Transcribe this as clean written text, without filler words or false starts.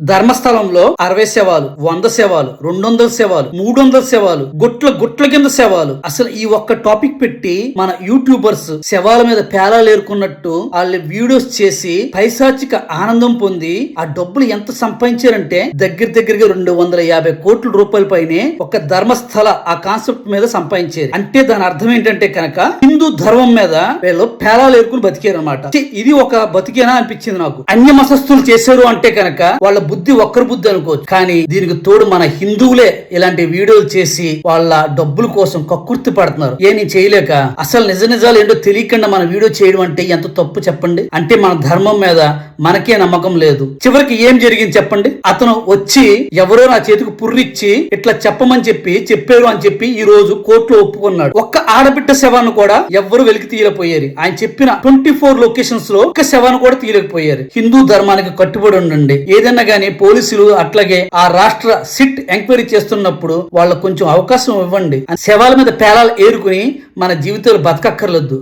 ధర్మస్థలంలో 60 శవాలు, 100 శవాలు, 200 శవాలు, 300 శవాలు, గుట్ల కింద శవాలు. అసలు ఈ ఒక్క టాపిక్ పెట్టి మన యూట్యూబర్స్ శవాల మీద పేలాలు ఏరుకున్నట్టు వాళ్ళ వీడియోస్ చేసి పైశాచిక ఆనందం పొంది ఆ డబ్బులు ఎంత సంపాదించారంటే దగ్గరగా 250 కోట్ల రూపాయల పైనే ఒక ధర్మస్థల ఆ కాన్సెప్ట్ మీద సంపాదించారు. అంటే దాని అర్థం ఏంటంటే కనుక హిందూ ధర్మం మీద వీళ్ళు పేలాలు ఏరుకుని బతికారు అనమాట. ఇది ఒక బతికేనా అనిపించింది నాకు. అన్య మతస్థులు చేశారు అంటే కనుక వాళ్ళ బుద్ధి ఒక్కరి బుద్ధి అనుకోవచ్చు. కానీ దీనికి తోడు మన హిందువులే ఇలాంటి వీడియోలు చేసి వాళ్ళ డబ్బుల కోసం కక్కుర్తి పడుతున్నారు. నేను చేయలేక అసలు నిజాలు ఏంటో తెలియకుండా మన వీడియో చేయడం అంటే ఎంత తప్పు చెప్పండి. అంటే మన ధర్మం మీద మనకే నమ్మకం లేదు. చివరికి ఏం జరిగింది చెప్పండి. అతను వచ్చి ఎవరో నా చేతికి పుర్రిచ్చి ఇట్లా చెప్పమని చెప్పారు అని చెప్పి ఈ రోజు కోర్టులో ఒప్పుకున్నాడు. ఒక్క ఆడబిడ్డ శవాన్ని కూడా ఎవ్వరు వెలికి తీయలేకపోయారు. ఆయన చెప్పిన 24 లొకేషన్స్ లో ఒక్క శవాన్ని కూడా తీయలేకపోయారు. హిందూ ధర్మానికి కట్టుబడి ఉండండి. ఏదైనా గానీ పోలీసులు అట్లాగే ఆ రాష్ట్ర సిట్ ఎంక్వైరీ చేస్తున్నప్పుడు వాళ్ళకు కొంచెం అవకాశం ఇవ్వండి. శవాల మీద పేలాలు ఏరుకుని మన జీవితాలు బతకక్కర్లేదు.